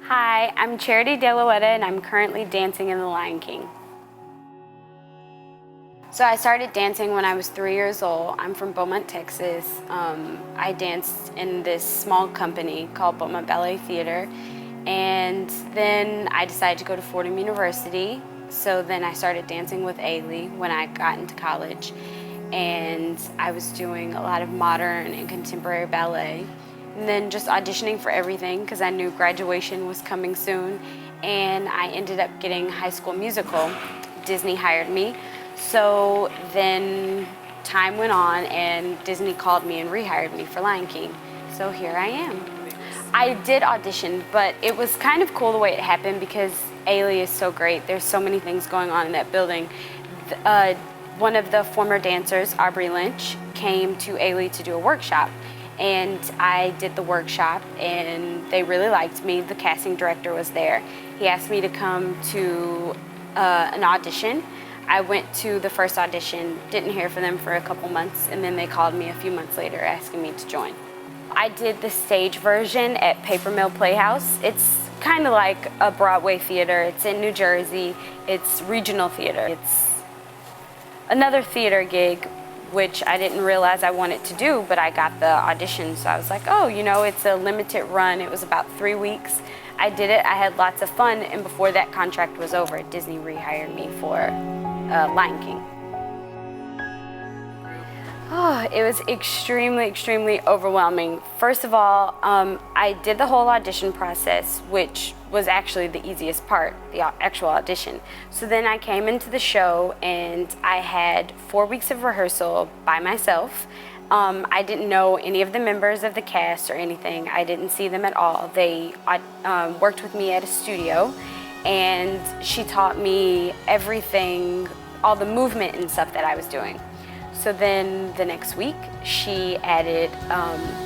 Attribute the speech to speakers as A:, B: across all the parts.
A: Hi, I'm Charity De Loera, and I'm currently dancing in The Lion King. So I started dancing when I was 3 years old. I'm from Beaumont, Texas. I danced in this small company called Beaumont Ballet Theater, and then I decided to go to Fordham University. So then I started dancing with Ailey when I got into college, and I was doing a lot of modern and contemporary ballet. And then just auditioning for everything because I knew graduation was coming soon, and I ended up getting High School Musical. Disney hired me. So then time went on and Disney called me and rehired me for Lion King. So here I am. I did audition, but it was kind of cool the way it happened because Ailey is so great. There's so many things going on in that building. One of the former dancers, Aubrey Lynch, came to Ailey to do a workshop. And I did the workshop, and they really liked me. The casting director was there. He asked me to come to an audition. I went to the first audition, didn't hear from them for a couple months, and then they called me a few months later asking me to join. I did the stage version at Paper Mill Playhouse. It's kind of like a Broadway theater. It's in New Jersey. It's regional theater. It's another theater gig, which I didn't realize I wanted to do, but I got the audition, so I was like, oh, you know, it's a limited run. It was about 3 weeks. I did it, I had lots of fun, and before that contract was over, Disney rehired me for Lion King. Oh, it was extremely overwhelming. First of all, I did the whole audition process, which was actually the easiest part, the actual audition. So then I came into the show and I had 4 weeks of rehearsal by myself. I didn't know any of the members of the cast or anything. I didn't see them at all. They worked with me at a studio, and she taught me everything, all the movement and stuff that I was doing. So then the next week, she added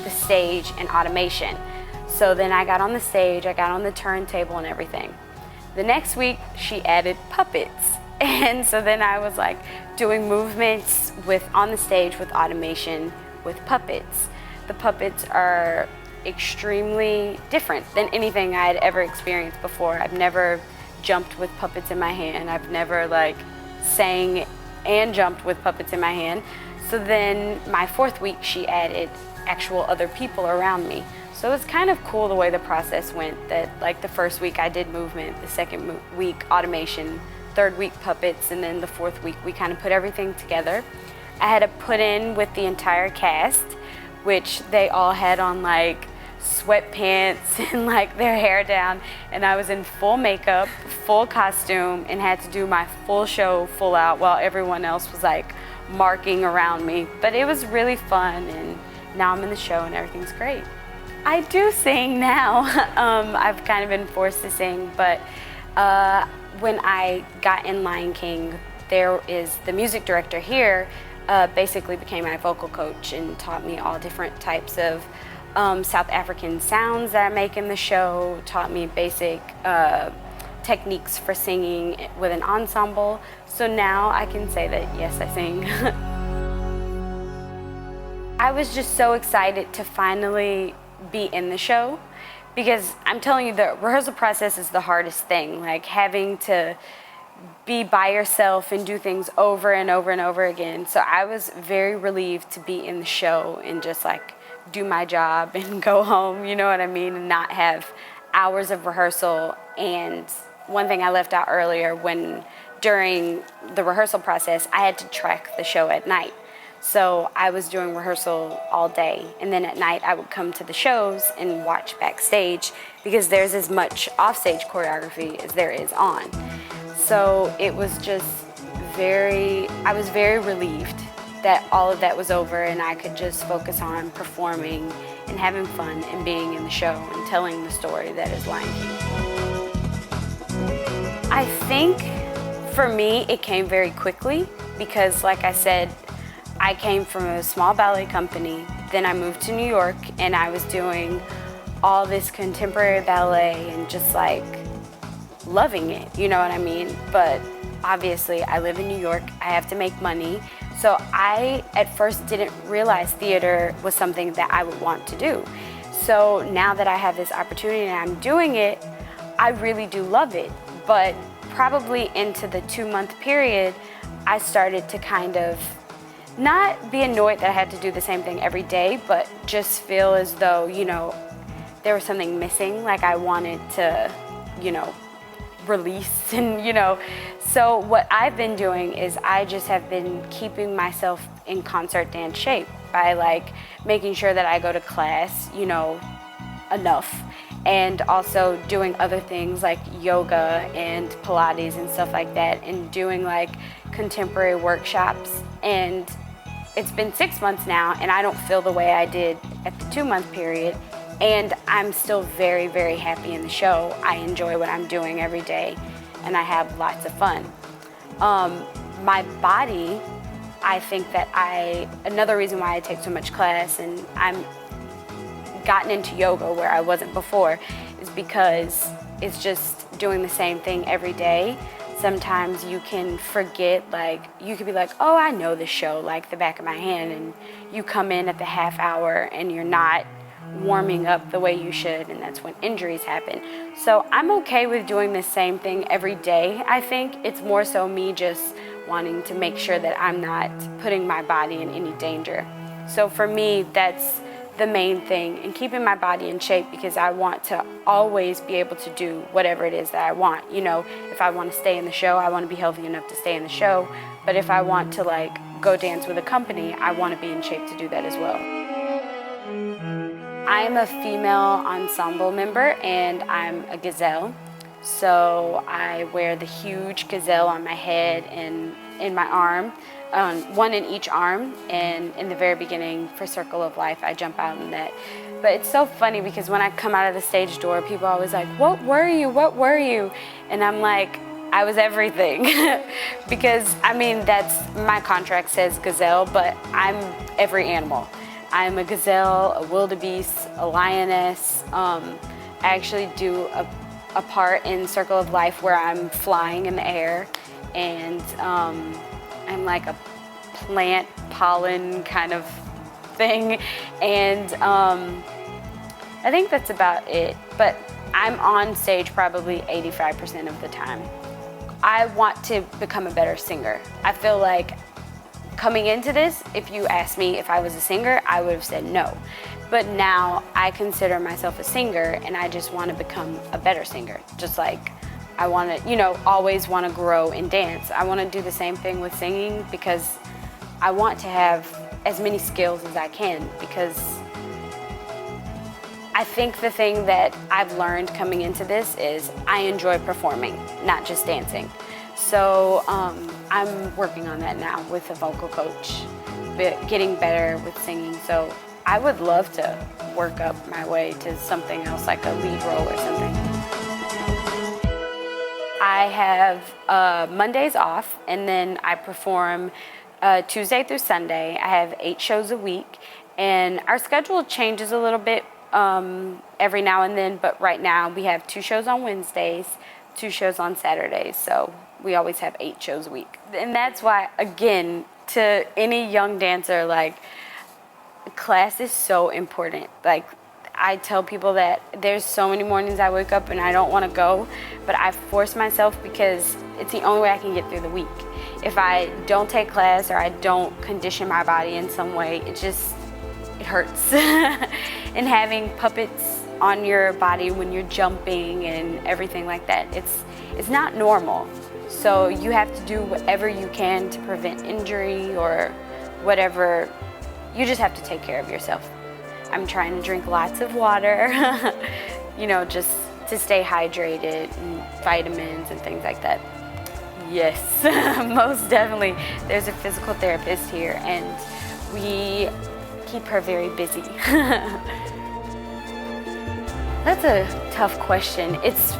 A: the stage and automation. So then I got on the stage, I got on the turntable and everything. The next week, she added puppets. And so then I was like doing movements on the stage with automation with puppets. The puppets are extremely different than anything I had ever experienced before. I've never jumped with puppets in my hand. I've never sang and jumped with puppets in my hand. So then my 4th week, she added actual other people around me. So it was kind of cool the way the process went, that the 1st week I did movement, the 2nd week automation, 3rd week puppets, and then the 4th week we kind of put everything together. I had to put in with the entire cast, which they all had on sweatpants and their hair down, and I was in full makeup, full costume, and had to do my full show full out while everyone else was marking around me. But it was really fun, and now I'm in the show and everything's great. I do sing now. I've kind of been forced to sing, but when I got in Lion King, there is the music director here basically became my vocal coach and taught me all different types of South African sounds that I make in the show, taught me basic techniques for singing with an ensemble. So now I can say that, yes, I sing. I was just so excited to finally be in the show, because I'm telling you, the rehearsal process is the hardest thing, having to be by yourself and do things over and over and over again. So I was very relieved to be in the show and just do my job and go home, you know what I mean, and not have hours of rehearsal. And one thing I left out earlier, during the rehearsal process, I had to track the show at night. So I was doing rehearsal all day, and then at night I would come to the shows and watch backstage, because there's as much offstage choreography as there is on. So it was just I was very relieved that all of that was over and I could just focus on performing and having fun and being in the show and telling the story that is Lion King. I think for me it came very quickly because, like I said, I came from a small ballet company, then I moved to New York and I was doing all this contemporary ballet and just loving it, you know what I mean? But obviously I live in New York, I have to make money, So I, at first, didn't realize theater was something that I would want to do. So now that I have this opportunity and I'm doing it, I really do love it. But probably into the 2-month period, I started to kind of not be annoyed that I had to do the same thing every day, but just feel as though, you know, there was something missing, like I wanted to, you know, release and, you know. So what I've been doing is I just have been keeping myself in concert dance shape by like making sure that I go to class, you know, enough, and also doing other things like yoga and Pilates and stuff like that, and doing like contemporary workshops. And it's been 6 months now and I don't feel the way I did at the 2-month period, and I'm still very, very happy in the show. I enjoy what I'm doing every day and I have lots of fun. My body, I think that another reason why I take so much class and I'm gotten into yoga where I wasn't before is because it's just doing the same thing every day. Sometimes you can forget, like you could be like, oh, I know this show like the back of my hand, and you come in at the half hour and you're not warming up the way you should, and that's when injuries happen. So I'm okay with doing the same thing every day. I think it's more so me just wanting to make sure that I'm not putting my body in any danger. So for me, that's the main thing, and keeping my body in shape, because I want to always be able to do whatever it is that I want. You know, if I want to stay in the show, I want to be healthy enough to stay in the show. But if I want to like go dance with a company, I want to be in shape to do that as well. I'm a female ensemble member and I'm a gazelle. So I wear the huge gazelle on my head and in my arm, one in each arm, and in the very beginning for Circle of Life I jump out in that. But it's so funny because when I come out of the stage door, people are always like, what were you, what were you? And I'm like, I was everything. Because I mean, that's, my contract says gazelle, but I'm every animal. I'm a gazelle, a wildebeest, a lioness. I actually do a part in Circle of Life where I'm flying in the air, and I'm like a plant pollen kind of thing, and I think that's about it. But I'm on stage probably 85% of the time. I want to become a better singer. I feel like coming into this, if you asked me if I was a singer, I would have said no. But now I consider myself a singer, and I just want to become a better singer. Just like I want to, you know, always want to grow in dance. I want to do the same thing with singing, because I want to have as many skills as I can, because I think the thing that I've learned coming into this is I enjoy performing, not just dancing. So I'm working on that now with a vocal coach, getting better with singing. So I would love to work up my way to something else, like a lead role or something. I have Mondays off, and then I perform Tuesday through Sunday. I have 8 shows a week, and our schedule changes a little bit every now and then, but right now we have 2 shows on Wednesdays, 2 shows on Saturdays, so we always have 8 shows a week. And that's why, again, to any young dancer, like, class is so important. Like, I tell people that there's so many mornings I wake up and I don't want to go, but I force myself because it's the only way I can get through the week. If I don't take class or I don't condition my body in some way, it hurts. And having puppets on your body when you're jumping and everything like that, it's not normal. So you have to do whatever you can to prevent injury or whatever. You just have to take care of yourself. I'm trying to drink lots of water, you know, just to stay hydrated, and vitamins and things like that. Yes, most definitely. There's a physical therapist here, and we keep her very busy. That's a tough question. It's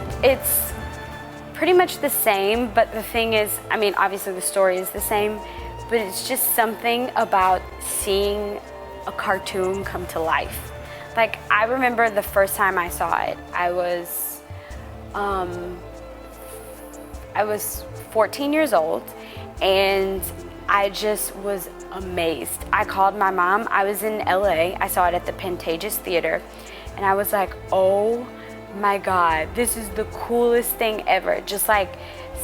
A: pretty much the same, but the thing is, I mean, obviously the story is the same, but it's just something about seeing a cartoon come to life. Like, I remember the first time I saw it, I was 14 years old, and I just was amazed. I called my mom. I was in LA. I saw it at the Pantages Theater. And I was like, oh my God, this is the coolest thing ever. Just like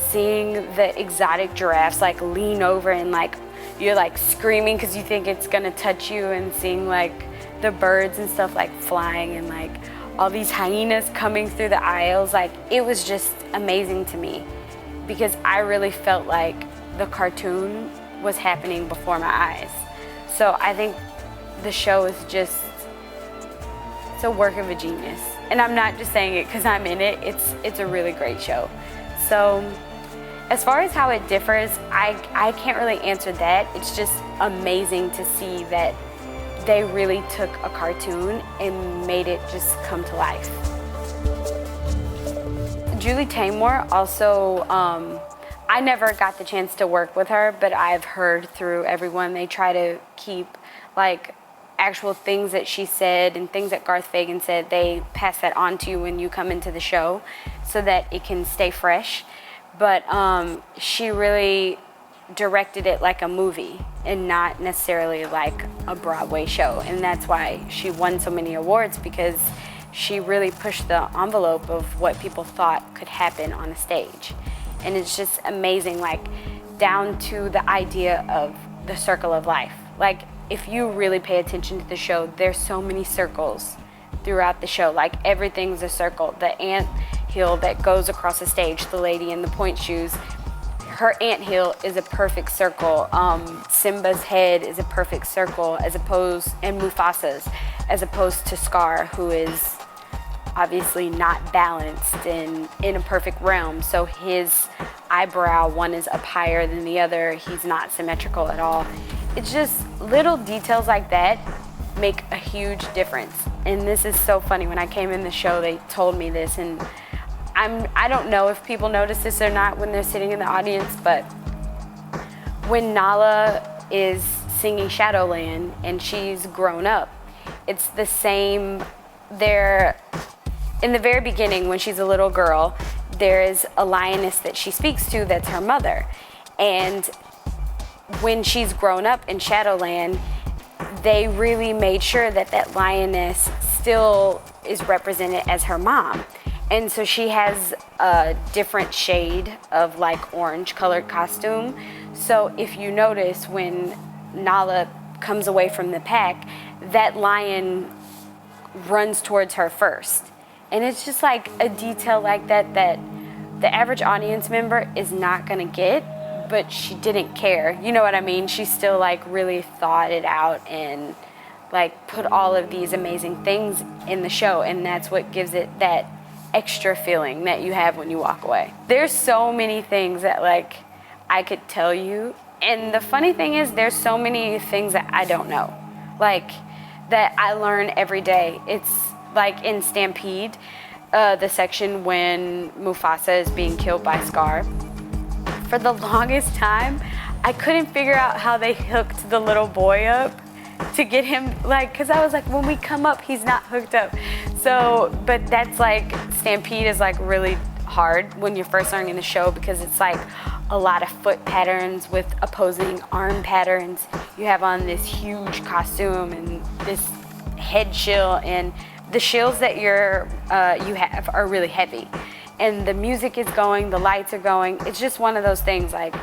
A: seeing the exotic giraffes like lean over and like you're like screaming because you think it's gonna touch you, and seeing like the birds and stuff like flying, and like all these hyenas coming through the aisles. Like, it was just amazing to me because I really felt like the cartoon was happening before my eyes. So I think the show is just, it's a work of a genius. And I'm not just saying it because I'm in it. It's a really great show. So as far as how it differs, I can't really answer that. It's just amazing to see that they really took a cartoon and made it just come to life. Julie Taymor also, I never got the chance to work with her, but I've heard through everyone they try to keep like actual things that she said and things that Garth Fagan said, they pass that on to you when you come into the show so that it can stay fresh. But she really directed it like a movie and not necessarily like a Broadway show. And that's why she won so many awards, because she really pushed the envelope of what people thought could happen on a stage. And it's just amazing, like down to the idea of the circle of life. Like, if you really pay attention to the show, there's so many circles throughout the show. Like, everything's a circle. The ant hill that goes across the stage, the lady in the point shoes, her ant hill is a perfect circle. Simba's head is a perfect circle, and Mufasa's, as opposed to Scar, who is obviously not balanced and in a perfect realm. So his eyebrow, one is up higher than the other. He's not symmetrical at all. It's just little details like that make a huge difference. And this is so funny. When I came in the show, they told me this, and I don't know if people notice this or not when they're sitting in the audience, but when Nala is singing Shadowland and she's grown up, it's the same there. In the very beginning, when she's a little girl, there is a lioness that she speaks to that's her mother. And when she's grown up in Shadowland, they really made sure that that lioness still is represented as her mom. And so she has a different shade of like orange colored costume. So if you notice, when Nala comes away from the pack, that lion runs towards her first. And it's just like a detail like that that the average audience member is not gonna get, but she didn't care. You know what I mean? She still like really thought it out and like put all of these amazing things in the show, and that's what gives it that extra feeling that you have when you walk away. There's so many things that like I could tell you, and the funny thing is there's so many things that I don't know, like that I learn every day. It's like in Stampede, the section when Mufasa is being killed by Scar. For the longest time, I couldn't figure out how they hooked the little boy up to get him, like, because I was like, when we come up, he's not hooked up. So, but that's like, Stampede is like really hard when you're first learning the show, because it's like a lot of foot patterns with opposing arm patterns. You have on this huge costume and this head shield, and the shields that you have are really heavy. And the music is going, the lights are going. It's just one of those things, like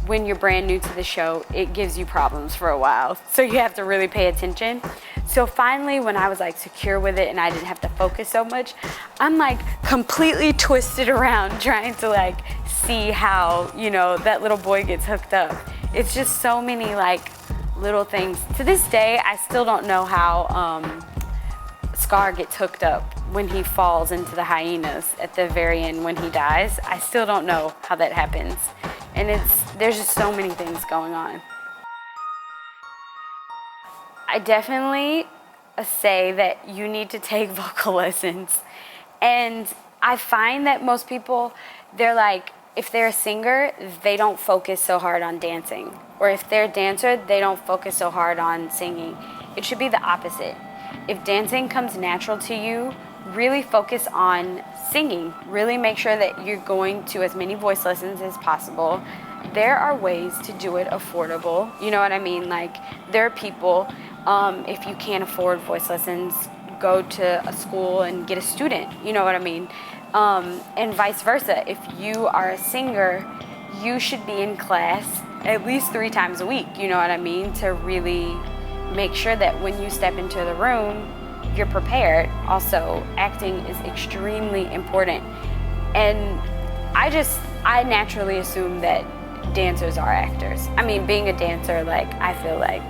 A: when you're brand new to the show, it gives you problems for a while. So you have to really pay attention. So finally, when I was like secure with it and I didn't have to focus so much, I'm like completely twisted around trying to like see how, you know, that little boy gets hooked up. It's just so many like little things. To this day, I still don't know how Scar gets hooked up when he falls into the hyenas at the very end when he dies. I still don't know how that happens. And there's just so many things going on. I definitely say that you need to take vocal lessons. And I find that most people, they're like, if they're a singer, they don't focus so hard on dancing. Or if they're a dancer, they don't focus so hard on singing. It should be the opposite. If dancing comes natural to you, really focus on singing. Really make sure that you're going to as many voice lessons as possible there are ways to do it affordable. You know what I mean? Like, there are people, if you can't afford voice lessons, go to a school and get a student. You know what I mean? And vice versa. If you are a singer, you should be in class at least 3 times a week. You know what I mean? To really make sure that when you step into the room, you're prepared. Also, acting is extremely important. And I naturally assume that dancers are actors. I mean, being a dancer, like, I feel like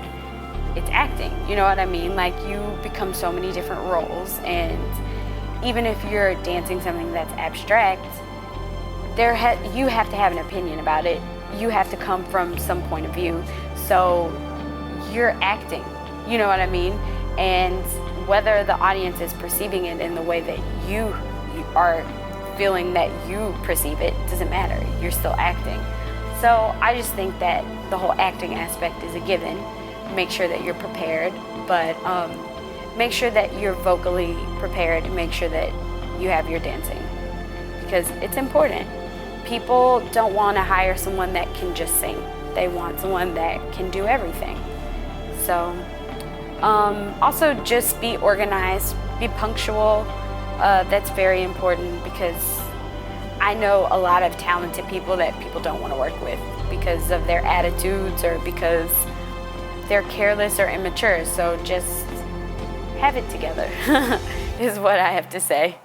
A: it's acting. You know what I mean? Like, you become so many different roles, and even if you're dancing something that's abstract, you have to have an opinion about it. You have to come from some point of view. So you're acting. You know what I mean? And whether the audience is perceiving it in the way that you are feeling that you perceive it, doesn't matter. You're still acting. So I just think that the whole acting aspect is a given. Make sure that you're prepared, but make sure that you're vocally prepared, and make sure that you have your dancing, because it's important. People don't want to hire someone that can just sing. They want someone that can do everything. So also just be organized, be punctual. That's very important, because I know a lot of talented people that people don't want to work with because of their attitudes or because they're careless or immature. So just have it together is what I have to say.